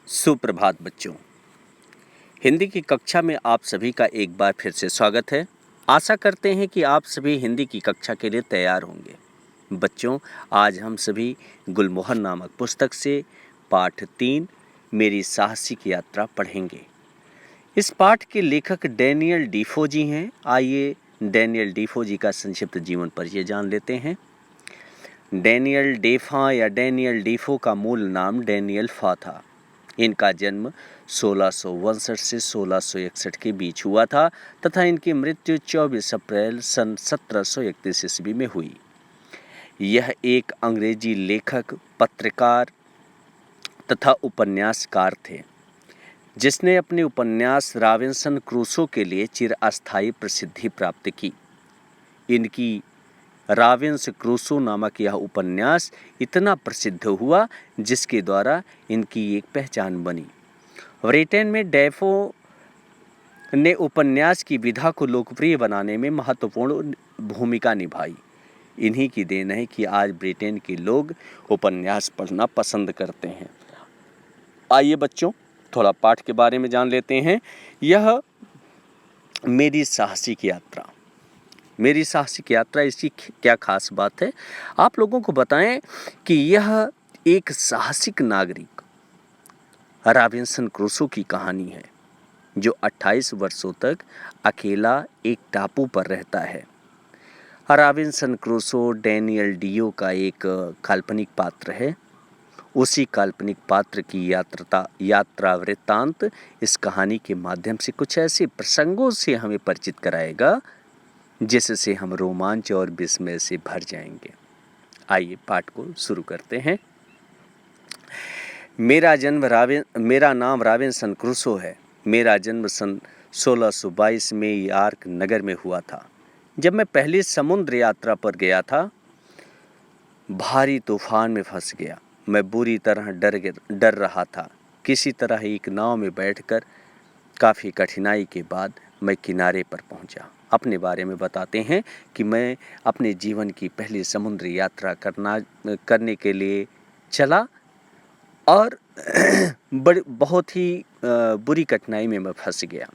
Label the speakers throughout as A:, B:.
A: सुप्रभात बच्चों। हिंदी की कक्षा में आप सभी का एक बार फिर से स्वागत है। आशा करते हैं कि आप सभी हिंदी की कक्षा के लिए तैयार होंगे। बच्चों, आज हम सभी गुलमोहर नामक पुस्तक से पाठ 3 मेरी साहसिक यात्रा पढ़ेंगे। इस पाठ के लेखक डैनियल डीफो जी हैं। आइए डैनियल डीफो जी का संक्षिप्त जीवन परिचय जान लेते हैं। डैनियल डेफा या डैनियल डीफो का मूल नाम डैनियल फा था। इनका जन्म 1662 से 1661 के बीच हुआ था तथा इनकी मृत्यु 24 अप्रैल सन 1731 ईस्वी में हुई। यह एक अंग्रेजी लेखक, पत्रकार तथा उपन्यासकार थे, जिसने अपने उपन्यास रॉबिन्सन क्रूसो के लिए चिरस्थायी प्रसिद्धि प्राप्त की। इनकी रॉबिन्सन क्रूसो नामक यह उपन्यास इतना प्रसिद्ध हुआ जिसके द्वारा इनकी एक पहचान बनी। ब्रिटेन में डेफो ने उपन्यास की विधा को लोकप्रिय बनाने में महत्वपूर्ण भूमिका निभाई। इन्हीं की देन है कि आज ब्रिटेन के लोग उपन्यास पढ़ना पसंद करते हैं। आइए बच्चों, थोड़ा पाठ के बारे में जान लेते हैं। यह मेरी साहसिक यात्रा। मेरी साहसिक यात्रा, इसकी क्या खास बात है? आप लोगों को बताएं कि यह एक साहसिक नागरिक रॉबिन्सन क्रूसो की कहानी है, जो 28 वर्षों तक अकेला एक टापू पर रहता है। रॉबिन्सन क्रूसो डैनियल डीफो का एक काल्पनिक पात्र है। उसी काल्पनिक पात्र की यात्रा वृत्तांत इस कहानी के माध्यम से कुछ ऐसे प्रसंगों से हमें परिचित कराएगा जिससे हम रोमांच और विस्मय से भर जाएंगे। आइए पाठ को शुरू करते हैं। मेरा नाम रॉबिन्सन क्रूसो है। मेरा जन्म सन 1622 में यॉर्क नगर में हुआ था। जब मैं पहली समुद्र यात्रा पर गया था, भारी तूफान में फंस गया। मैं बुरी तरह डर रहा था। किसी तरह एक नाव में बैठकर काफ़ी कठिनाई के बाद मैं किनारे पर पहुंचा। अपने बारे में बताते हैं कि मैं अपने जीवन की पहली समुद्री यात्रा करने के लिए चला और बहुत ही बुरी कठिनाई में मैं फंस गया।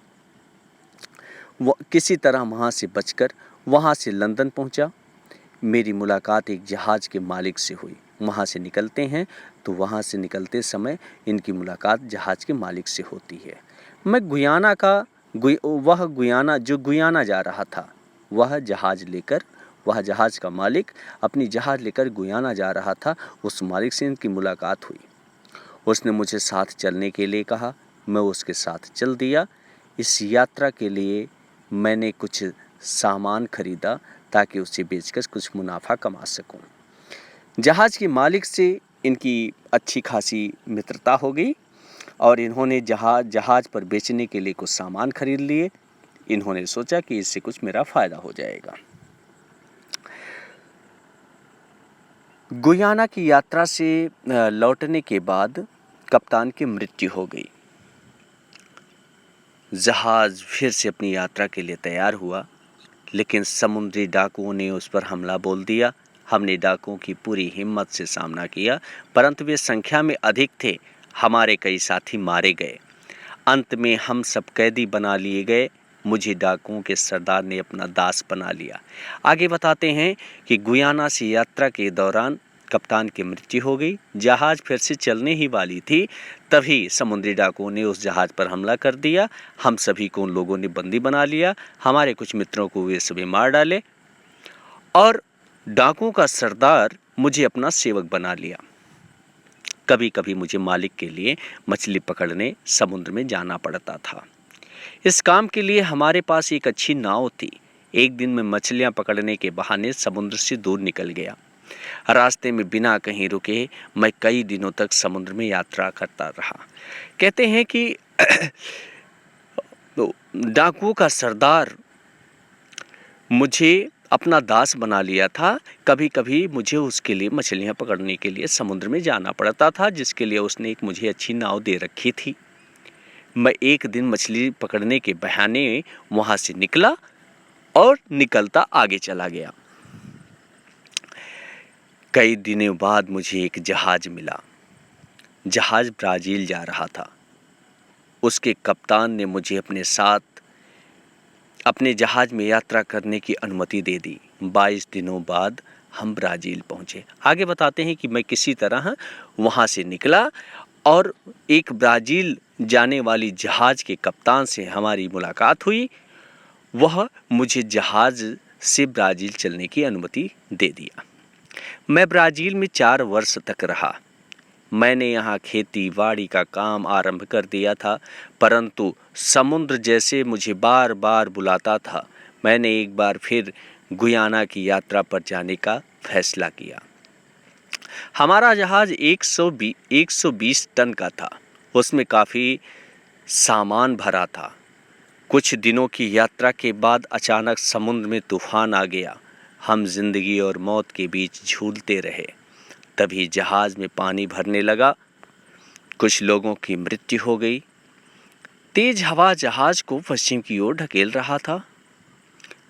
A: किसी तरह वहाँ से बचकर वहाँ से लंदन पहुँचा। मेरी मुलाकात एक जहाज़ के मालिक से हुई। वहाँ से निकलते हैं तो वहाँ से निकलते समय इनकी मुलाकात जहाज़ के मालिक से होती है। मैं गुयाना जा रहा था। वह जहाज़ का मालिक अपनी जहाज़ लेकर गुयाना जा रहा था। उस मालिक से इनकी मुलाकात हुई। उसने मुझे साथ चलने के लिए कहा। मैं उसके साथ चल दिया। इस यात्रा के लिए मैंने कुछ सामान खरीदा ताकि उसे बेचकर कुछ मुनाफा कमा सकूं। जहाज़ के मालिक से इनकी अच्छी खासी मित्रता हो गई और इन्होंने जहाज़ पर बेचने के लिए कुछ सामान खरीद लिए। इन्होंने सोचा कि इससे कुछ मेरा फ़ायदा हो जाएगा। गुयाना की यात्रा से लौटने के बाद कप्तान की मृत्यु हो गई। जहाज़ फिर से अपनी यात्रा के लिए तैयार हुआ, लेकिन समुद्री डाकुओं ने उस पर हमला बोल दिया। हमने डाकुओं की पूरी हिम्मत से सामना किया, परंतु वे संख्या में अधिक थे। हमारे कई साथी मारे गए। अंत में हम सब कैदी बना लिए गए। मुझे डाकुओं के सरदार ने अपना दास बना लिया। आगे बताते हैं कि गुयाना से यात्रा के दौरान कप्तान की मृत्यु हो गई। जहाज़ फिर से चलने ही वाली थी, तभी समुद्री डाकुओं ने उस जहाज़ पर हमला कर दिया। हम सभी को उन लोगों ने बंदी बना लिया। हमारे कुछ मित्रों को वे सभी मार डाले और डाकुओं का सरदार मुझे अपना सेवक बना लिया। कभी कभी मुझे मालिक के लिए मछली पकड़ने समुद्र में जाना पड़ता था। इस काम के लिए हमारे पास एक अच्छी नाव थी। एक दिन मैं मछलियां पकड़ने के बहाने समुद्र से दूर निकल गया। रास्ते में बिना कहीं रुके मैं कई दिनों तक समुद्र में यात्रा करता रहा। कहते हैं कि डाकुओं का सरदार मुझे अपना दास बना लिया था। कभी कभी मुझे उसके लिए मछलियां पकड़ने के लिए समुद्र में जाना पड़ता था, जिसके लिए उसने एक मुझे अच्छी नाव दे रखी थी। मैं एक दिन मछली पकड़ने के बहाने वहां से निकला और निकलता आगे चला गया। कई दिनों बाद मुझे एक जहाज मिला। जहाज़ ब्राज़ील जा रहा था। उसके कप्तान ने मुझे अपने साथ अपने जहाज़ में यात्रा करने की अनुमति दे दी। 22 दिनों बाद हम ब्राज़ील पहुँचे। आगे बताते हैं कि मैं किसी तरह वहाँ से निकला और एक ब्राज़ील जाने वाली जहाज़ के कप्तान से हमारी मुलाकात हुई। वह मुझे जहाज़ से ब्राज़ील चलने की अनुमति दे दिया। मैं ब्राज़ील में 4 वर्ष तक रहा। मैंने यहाँ खेती बाड़ी का काम आरंभ कर दिया था, परंतु समुद्र जैसे मुझे बार बार बुलाता था। मैंने एक बार फिर गुयाना की यात्रा पर जाने का फैसला किया। हमारा जहाज़ 120 टन का था। उसमें काफ़ी सामान भरा था। कुछ दिनों की यात्रा के बाद अचानक समुद्र में तूफान आ गया। हम जिंदगी और मौत के बीच झूलते रहे। तभी जहाज़ में पानी भरने लगा। कुछ लोगों की मृत्यु हो गई। तेज हवा जहाज़ को पश्चिम की ओर ढकेल रहा था।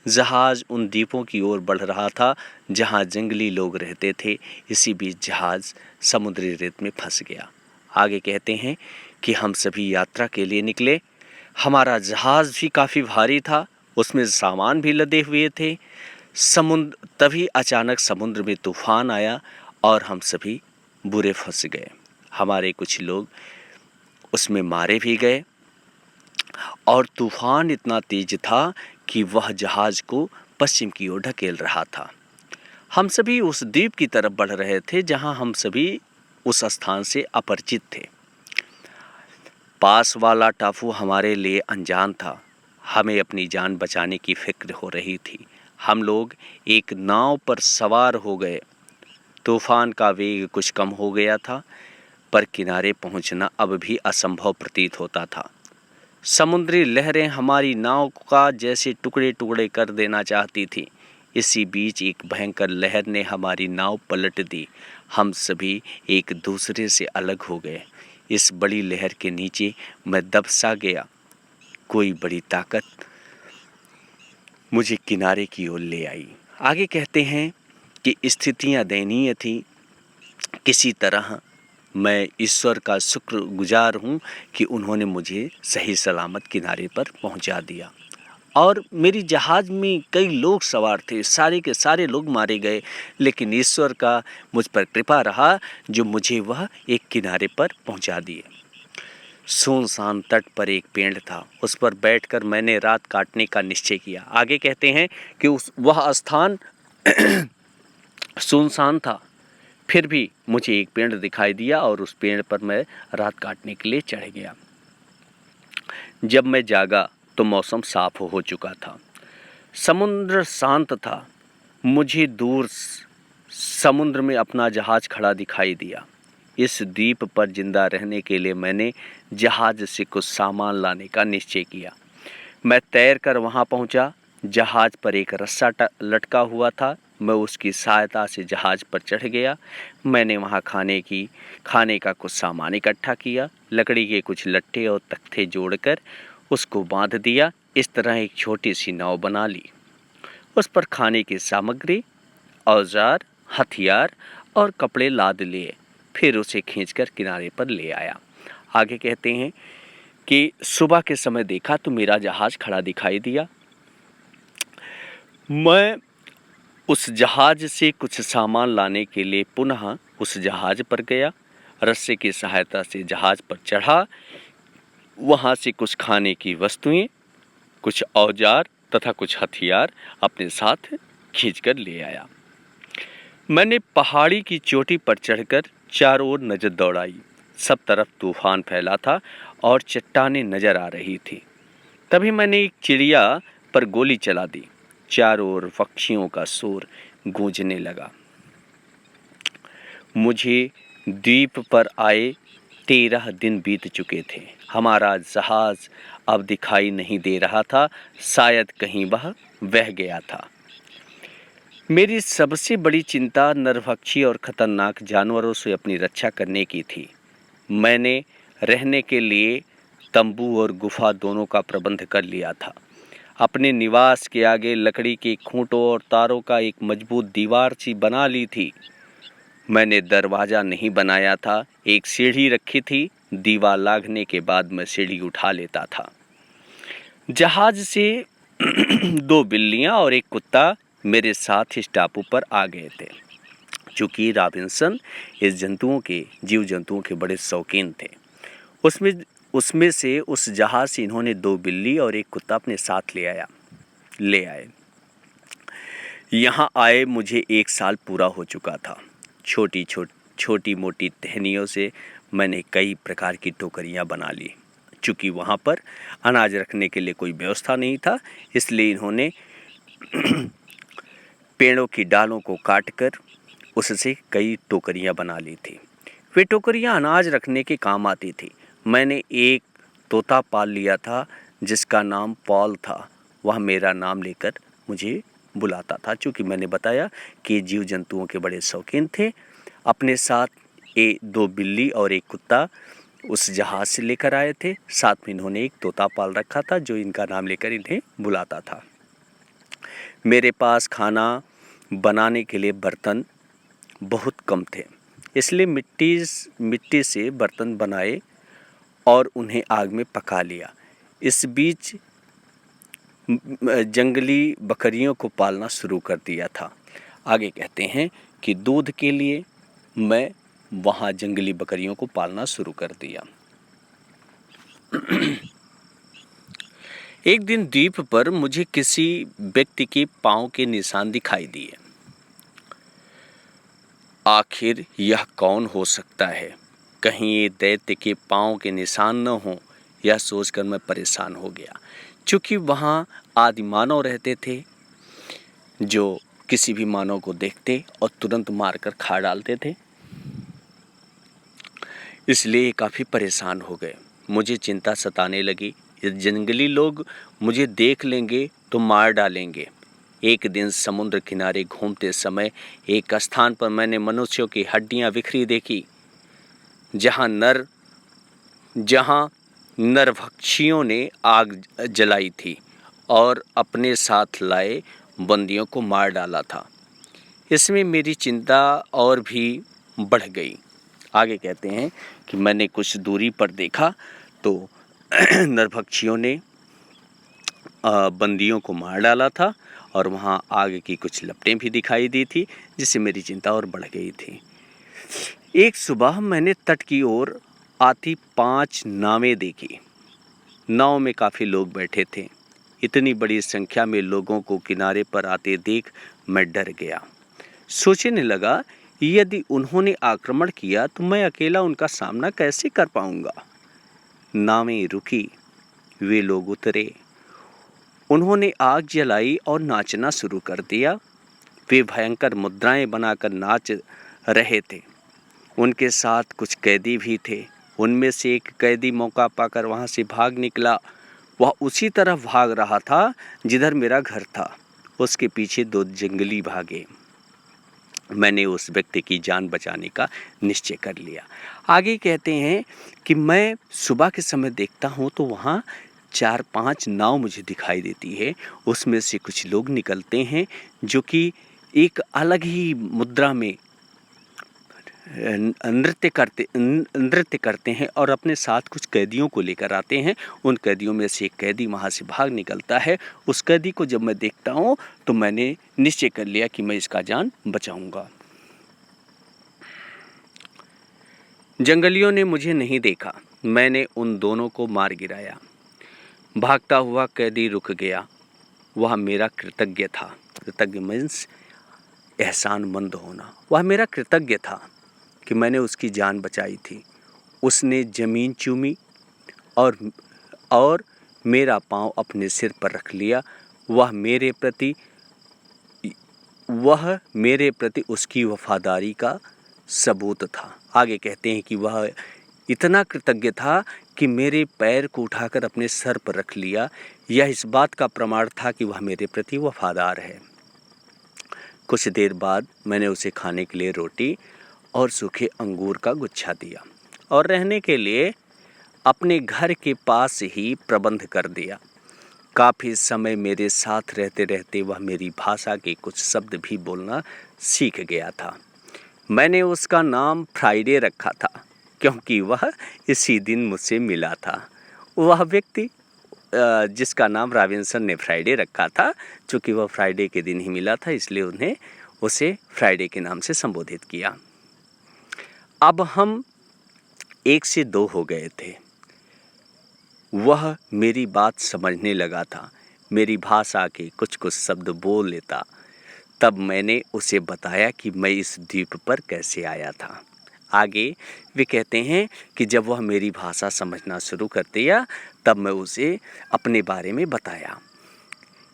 A: जहाज़ उन द्वीपों की ओर बढ़ रहा था जहां जंगली लोग रहते थे। इसी बीच जहाज़ समुद्री रेत में फंस गया। आगे कहते हैं कि हम सभी यात्रा के लिए निकले। हमारा जहाज़ भी काफ़ी भारी था, उसमें सामान भी लदे हुए थे। तभी अचानक समुद्र में तूफान आया और हम सभी बुरे फंस गए। हमारे कुछ लोग उसमें मारे भी गए और तूफान इतना तेज था कि वह जहाज़ को पश्चिम की ओर ढकेल रहा था। हम सभी उस द्वीप की तरफ बढ़ रहे थे जहां हम सभी उस स्थान से अपरिचित थे। पास वाला टापू हमारे लिए अनजान था। हमें अपनी जान बचाने की फिक्र हो रही थी। हम लोग एक नाव पर सवार हो गए। तूफान का वेग कुछ कम हो गया था, पर किनारे पहुंचना अब भी असंभव प्रतीत होता था। समुद्री लहरें हमारी नाव का जैसे टुकड़े टुकड़े कर देना चाहती थी। इसी बीच एक भयंकर लहर ने हमारी नाव पलट दी। हम सभी एक दूसरे से अलग हो गए। इस बड़ी लहर के नीचे मैं दब सा गया। कोई बड़ी ताकत मुझे किनारे की ओर ले आई। आगे कहते हैं कि स्थितियां दयनीय थी। किसी तरह मैं ईश्वर का शुक्रगुजार हूँ कि उन्होंने मुझे सही सलामत किनारे पर पहुँचा दिया। और मेरी जहाज़ में कई लोग सवार थे। सारे के सारे लोग मारे गए, लेकिन ईश्वर का मुझ पर कृपा रहा जो मुझे वह एक किनारे पर पहुँचा दिए। सुनसान तट पर एक पेड़ था। उस पर बैठकर मैंने रात काटने का निश्चय किया। आगे कहते हैं कि वह स्थान सुनसान था, फिर भी मुझे एक पेड़ दिखाई दिया और उस पेड़ पर मैं रात काटने के लिए चढ़ गया। जब मैं जागा तो मौसम साफ हो चुका था। समुद्र शांत था। मुझे दूर समुद्र में अपना जहाज खड़ा दिखाई दिया। इस द्वीप पर जिंदा रहने के लिए मैंने जहाज से कुछ सामान लाने का निश्चय किया। मैं तैरकर वहां पहुंचा। जहाज पर एक रस्सा लटका हुआ था। मैं उसकी सहायता से जहाज पर चढ़ गया। मैंने वहां खाने का कुछ सामान इकट्ठा किया। लकड़ी के कुछ लट्ठे और तख्ते जोड़कर उसको बांध दिया। इस तरह एक छोटी सी नाव बना ली। उस पर खाने की सामग्री, औजार, हथियार और कपड़े लाद लिए। फिर उसे खींचकर किनारे पर ले आया। आगे कहते हैं कि सुबह के समय देखा तो मेरा जहाज खड़ा दिखाई दिया। मैं उस जहाज से कुछ सामान लाने के लिए पुनः उस जहाज पर गया। रस्से की सहायता से जहाज पर चढ़ा। वहां से कुछ खाने की वस्तुएं, कुछ औजार तथा कुछ हथियार अपने साथ खींचकर ले आया। मैंने पहाड़ी की चोटी पर चढ़कर चारों ओर नजर दौड़ाई। सब तरफ तूफान फैला था और चट्टानें नजर आ रही थी। तभी मैंने एक चिड़िया पर गोली चला दी। चारों ओर पक्षियों का शोर गूंजने लगा। मुझे द्वीप पर आए 13 दिन बीत चुके थे। हमारा जहाज अब दिखाई नहीं दे रहा था। शायद कहीं वह बह गया था। मेरी सबसे बड़ी चिंता नरभक्षी और खतरनाक जानवरों से अपनी रक्षा करने की थी। मैंने रहने के लिए तंबू और गुफा दोनों का प्रबंध कर लिया था। अपने निवास के आगे लकड़ी के खूंटों और तारों का एक मजबूत दीवार सी बना ली थी। मैंने दरवाज़ा नहीं बनाया था, एक सीढ़ी रखी थी, दीवार लागने के बाद मैं सीढ़ी उठा लेता था। जहाज से 2 बिल्लियां और एक कुत्ता मेरे साथ इस टापू पर आ गए थे। चूँकि रॉबिन्सन इस जीव जंतुओं के बड़े शौकीन थे, उसमें से उस जहाज से इन्होंने 2 बिल्ली और एक कुत्ता अपने साथ ले आए। यहाँ आए मुझे 1 साल पूरा हो चुका था। छोटी मोटी टहनियों से मैंने कई प्रकार की टोकरियाँ बना ली। चूँकि वहाँ पर अनाज रखने के लिए कोई व्यवस्था नहीं था, इसलिए इन्होंने पेड़ों की डालों को काटकर उससे कई टोकरियाँ बना ली थी। वे टोकरियाँ अनाज रखने के काम आती थी। मैंने एक तोता पाल लिया था जिसका नाम पॉल था। वह मेरा नाम लेकर मुझे बुलाता था। चूँकि मैंने बताया कि जीव जंतुओं के बड़े शौकीन थे। अपने साथ 2 बिल्ली और एक कुत्ता उस जहाज से लेकर आए थे। साथ में इन्होंने एक तोता पाल रखा था जो इनका नाम लेकर इन्हें बुलाता था। मेरे पास खाना बनाने के लिए बर्तन बहुत कम थे, इसलिए मिट्टी से बर्तन बनाए और उन्हें आग में पका लिया। इस बीच जंगली बकरियों को पालना शुरू कर दिया था। आगे कहते हैं कि दूध के लिए मैं वहाँ जंगली बकरियों को पालना शुरू कर दिया। एक दिन द्वीप पर मुझे किसी व्यक्ति के पांव के निशान दिखाई दिए। आखिर यह कौन हो सकता है? कहीं ये दैत्य के पांव के निशान न हो, यह सोचकर मैं परेशान हो गया। चूँकि वहाँ आदि मानव रहते थे जो किसी भी मानव को देखते और तुरंत मारकर खा डालते थे, इसलिए काफ़ी परेशान हो गए। मुझे चिंता सताने लगी, ये जंगली लोग मुझे देख लेंगे तो मार डालेंगे। एक दिन समुद्र किनारे घूमते समय एक स्थान पर मैंने मनुष्यों की हड्डियां बिखरी देखी, जहां नरभक्षियों ने आग जलाई थी और अपने साथ लाए बंदियों को मार डाला था। इसमें मेरी चिंता और भी बढ़ गई। आगे कहते हैं कि मैंने कुछ दूरी पर देखा तो नरभक्षियों ने बंदियों को मार डाला था और वहाँ आग की कुछ लपटें भी दिखाई दी थी, जिससे मेरी चिंता और बढ़ गई थी। एक सुबह मैंने तट की ओर आती 5 नावें देखी। नाव में काफ़ी लोग बैठे थे। इतनी बड़ी संख्या में लोगों को किनारे पर आते देख मैं डर गया। सोचने लगा, यदि उन्होंने आक्रमण किया तो मैं अकेला उनका सामना कैसे कर पाऊंगा। नावें रुकी, वे लोग उतरे। उन्होंने आग जलाई और नाचना शुरू कर दिया। वे भयंकर मुद्राएं बनाकर नाच रहे थे। उनके साथ कुछ कैदी भी थे। उनमें से एक कैदी मौका पाकर वहां से भाग निकला। वह उसी तरफ भाग रहा था जिधर मेरा घर था। उसके पीछे 2 जंगली भागे। मैंने उस व्यक्ति की जान बचाने का निश्चय कर लिया। आगे कहते हैं कि मैं सुबह के समय देखता हूँ तो वहाँ 4-5 नाव मुझे दिखाई देती है। उसमें से कुछ लोग निकलते हैं जो कि एक अलग ही मुद्रा में नृत्य करते हैं और अपने साथ कुछ कैदियों को लेकर आते हैं। उन कैदियों में से एक कैदी वहाँ से भाग निकलता है। उस कैदी को जब मैं देखता हूँ तो मैंने निश्चय कर लिया कि मैं इसका जान बचाऊंगा। जंगलियों ने मुझे नहीं देखा। मैंने उन दोनों को मार गिराया। भागता हुआ कैदी रुक गया। वह मेरा कृतज्ञ था। कृतज्ञ मीन्स एहसानमंद होना। वह मेरा कृतज्ञ था कि मैंने उसकी जान बचाई थी। उसने ज़मीन चूमी और मेरा पाँव अपने सिर पर रख लिया। वह मेरे प्रति उसकी वफादारी का सबूत था। आगे कहते हैं कि वह इतना कृतज्ञ था कि मेरे पैर को उठाकर अपने सर पर रख लिया। यह इस बात का प्रमाण था कि वह मेरे प्रति वफादार है। कुछ देर बाद मैंने उसे खाने के लिए रोटी और सूखे अंगूर का गुच्छा दिया और रहने के लिए अपने घर के पास ही प्रबंध कर दिया। काफ़ी समय मेरे साथ रहते रहते वह मेरी भाषा के कुछ शब्द भी बोलना सीख गया था। मैंने उसका नाम फ्राइडे रखा था क्योंकि वह इसी दिन मुझसे मिला था। वह व्यक्ति जिसका नाम रॉबिन्सन ने फ्राइडे रखा था, चूँकि वह फ्राइडे के दिन ही मिला था इसलिए उन्हें उसे फ्राइडे के नाम से संबोधित किया। अब हम 1 से 2 हो गए थे। वह मेरी बात समझने लगा था, मेरी भाषा के कुछ शब्द बोल लेता। तब मैंने उसे बताया कि मैं इस द्वीप पर कैसे आया था। आगे वे कहते हैं कि जब वह मेरी भाषा समझना शुरू कर दिया तब मैं उसे अपने बारे में बताया।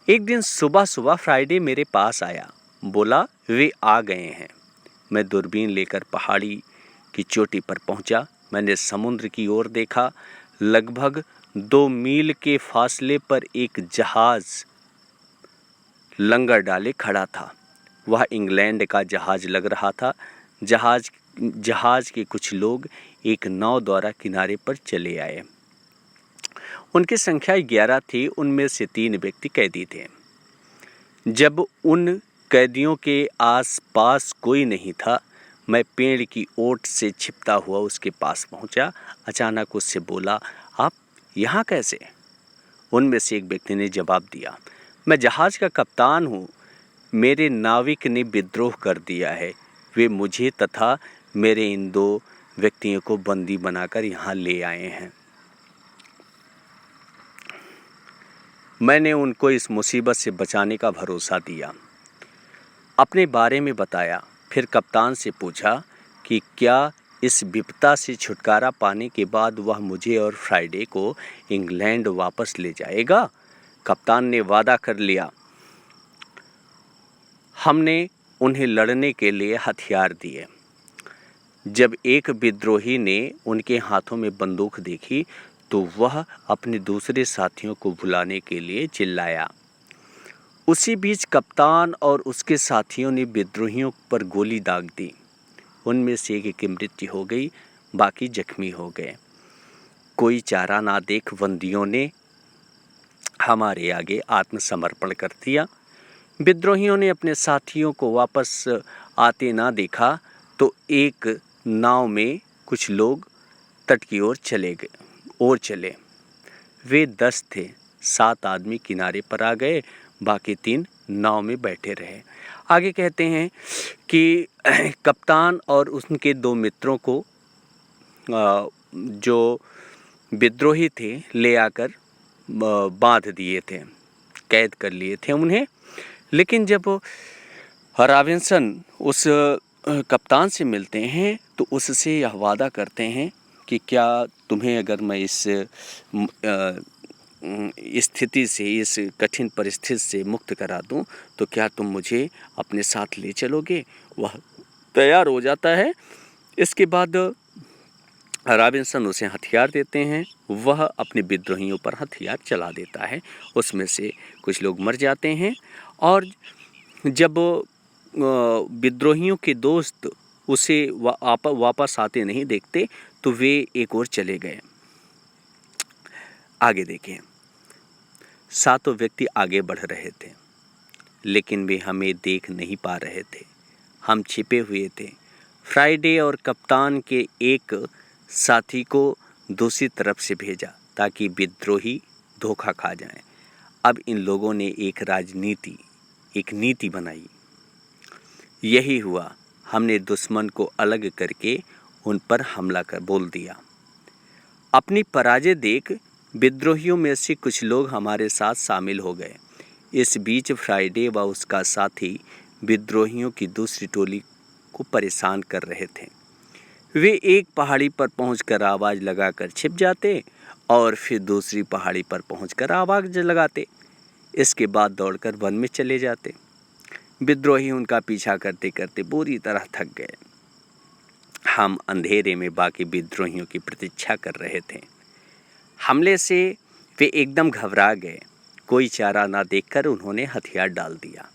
A: एक दिन सुबह फ्राइडे मेरे पास आया, बोला वे आ गए हैं। मैं दूरबीन लेकर पहाड़ी की चोटी पर पहुंचा। मैंने समुद्र की ओर देखा। लगभग 2 मील के फासले पर एक जहाज लंगर डाले खड़ा था। वह इंग्लैंड का जहाज लग रहा था। जहाज के कुछ लोग एक नाव द्वारा किनारे पर चले आए। उनकी संख्या 11 थी। उनमें से 3 व्यक्ति कैदी थे। जब उन कैदियों के आसपास कोई नहीं था, मैं पेड़ की ओट से छिपता हुआ उसके पास पहुंचा। अचानक उससे बोला, आप यहाँ कैसे? उनमें से एक व्यक्ति ने जवाब दिया, मैं जहाज का कप्तान हूँ। मेरे नाविक ने विद्रोह कर दिया है। वे मुझे तथा मेरे इन 2 व्यक्तियों को बंदी बनाकर यहाँ ले आए हैं। मैंने उनको इस मुसीबत से बचाने का भरोसा दिया, अपने बारे में बताया। फिर कप्तान से पूछा कि क्या इस विपदा से छुटकारा पाने के बाद वह मुझे और फ्राइडे को इंग्लैंड वापस ले जाएगा? कप्तान ने वादा कर लिया। हमने उन्हें लड़ने के लिए हथियार दिए। जब एक विद्रोही ने उनके हाथों में बंदूक देखी तो वह अपने दूसरे साथियों को बुलाने के लिए चिल्लाया। उसी बीच कप्तान और उसके साथियों ने विद्रोहियों पर गोली दाग दी। उनमें से एक की मृत्यु हो गई, बाकी जख्मी हो गए। कोई चारा ना देख बंदियों ने हमारे आगे आत्मसमर्पण कर दिया। विद्रोहियों ने अपने साथियों को वापस आते ना देखा तो एक नाव में कुछ लोग तट की ओर चले। वे 10 थे। 7 आदमी किनारे पर आ गए, बाकी 3 नाव में बैठे रहे। आगे कहते हैं कि कप्तान और उनके 2 मित्रों को जो विद्रोही थे ले आकर बांध दिए थे, कैद कर लिए थे उन्हें। लेकिन जब रॉबिन्सन उस कप्तान से मिलते हैं तो उससे यह वादा करते हैं कि क्या तुम्हें अगर मैं इस स्थिति से, इस कठिन परिस्थिति से मुक्त करा दूं तो क्या तुम मुझे अपने साथ ले चलोगे? वह तैयार हो जाता है। इसके बाद रॉबिन्सन उसे हथियार देते हैं। वह अपने विद्रोहियों पर हथियार चला देता है। उसमें से कुछ लोग मर जाते हैं और जब विद्रोहियों के दोस्त उसे वापस आते नहीं देखते तो वे एक ओर चले गए। आगे देखें। 7 व्यक्ति आगे बढ़ रहे थे, लेकिन वे हमें देख नहीं पा रहे थे। हम छिपे हुए थे। फ्राइडे और कप्तान के एक साथी को दूसरी तरफ से भेजा ताकि विद्रोही धोखा खा जाएं। अब इन लोगों ने एक नीति बनाई। यही हुआ। हमने दुश्मन को अलग करके उन पर हमला कर बोल दिया। अपनी पराजय देख विद्रोहियों में से कुछ लोग हमारे साथ शामिल हो गए। इस बीच फ्राइडे व उसका साथी विद्रोहियों की दूसरी टोली को परेशान कर रहे थे। वे एक पहाड़ी पर पहुंचकर आवाज़ लगाकर छिप जाते और फिर दूसरी पहाड़ी पर पहुंचकर आवाज़ लगाते। इसके बाद दौड़कर वन में चले जाते। विद्रोही उनका पीछा करते करते बुरी तरह थक गए। हम अंधेरे में बाकी विद्रोहियों की प्रतीक्षा कर रहे थे। हमले से वे एकदम घबरा गए। कोई चारा ना देखकर उन्होंने हथियार डाल दिया।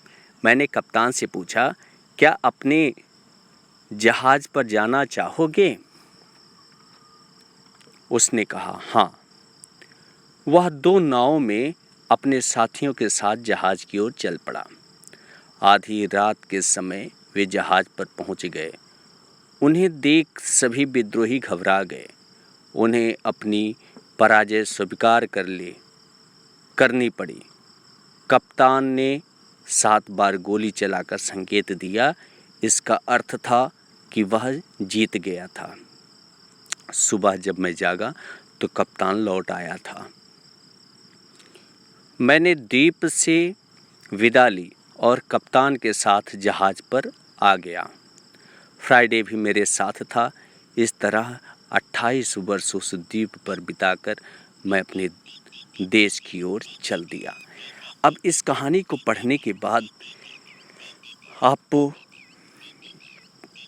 A: मैंने कप्तान से पूछा, क्या अपने जहाज पर जाना चाहोगे? उसने कहा, हाँ। वह 2 नावों में अपने साथियों के साथ जहाज की ओर चल पड़ा। आधी रात के समय वे जहाज पर पहुंच गए। उन्हें देख सभी विद्रोही घबरा गए। उन्हें अपनी पराजय स्वीकार करनी पड़ी। कप्तान ने 7 बार गोली चलाकर संकेत दिया। इसका अर्थ था कि वह जीत गया था। सुबह जब मैं जागा तो कप्तान लौट आया था। मैंने द्वीप से विदा ली और कप्तान के साथ जहाज पर आ गया। फ्राइडे भी मेरे साथ था। इस तरह 28 वर्ष उस द्वीप पर बिताकर मैं अपने देश की ओर चल दिया। अब इस कहानी को पढ़ने के बाद आप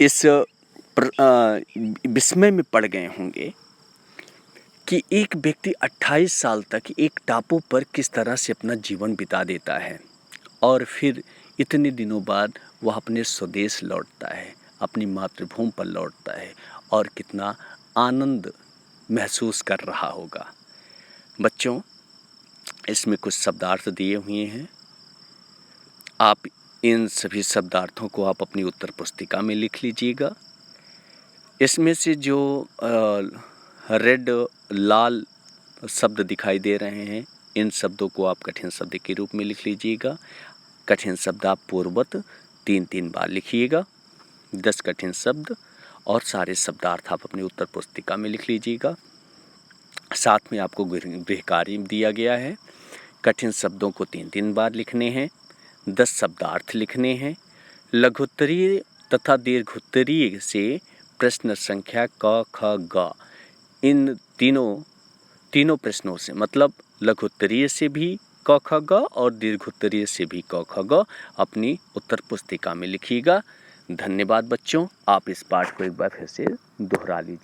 A: इस विस्मय में पड़ गए होंगे कि एक व्यक्ति 28 साल तक एक टापू पर किस तरह से अपना जीवन बिता देता है और फिर इतने दिनों बाद वह अपने स्वदेश लौटता है, अपनी मातृभूमि पर लौटता है और कितना आनंद महसूस कर रहा होगा। बच्चों, इसमें कुछ शब्दार्थ दिए हुए हैं। आप इन सभी शब्दार्थों को आप अपनी उत्तर पुस्तिका में लिख लीजिएगा। इसमें से जो रेड लाल शब्द दिखाई दे रहे हैं, इन शब्दों को आप कठिन शब्द के रूप में लिख लीजिएगा। कठिन शब्द आप पूर्ववत 3-3 बार लिखिएगा। 10 कठिन शब्द और सारे शब्दार्थ आप अपनी उत्तर पुस्तिका में लिख लीजिएगा। साथ में आपको गृह कार्य दिया गया है। कठिन शब्दों को 3-3 बार लिखने हैं। 10 शब्दार्थ लिखने हैं। लघुत्तरीय तथा दीर्घोत्तरीय से प्रश्न संख्या क, ख, ग, इन तीनों प्रश्नों से, मतलब लघुत्तरीय से भी क, ख, ग और दीर्घोत्तरीय से भी क, ख, ग अपनी उत्तर पुस्तिका में लिखिएगा। धन्यवाद बच्चों। आप इस पाठ को एक बार फिर से दोहरा लीजिए।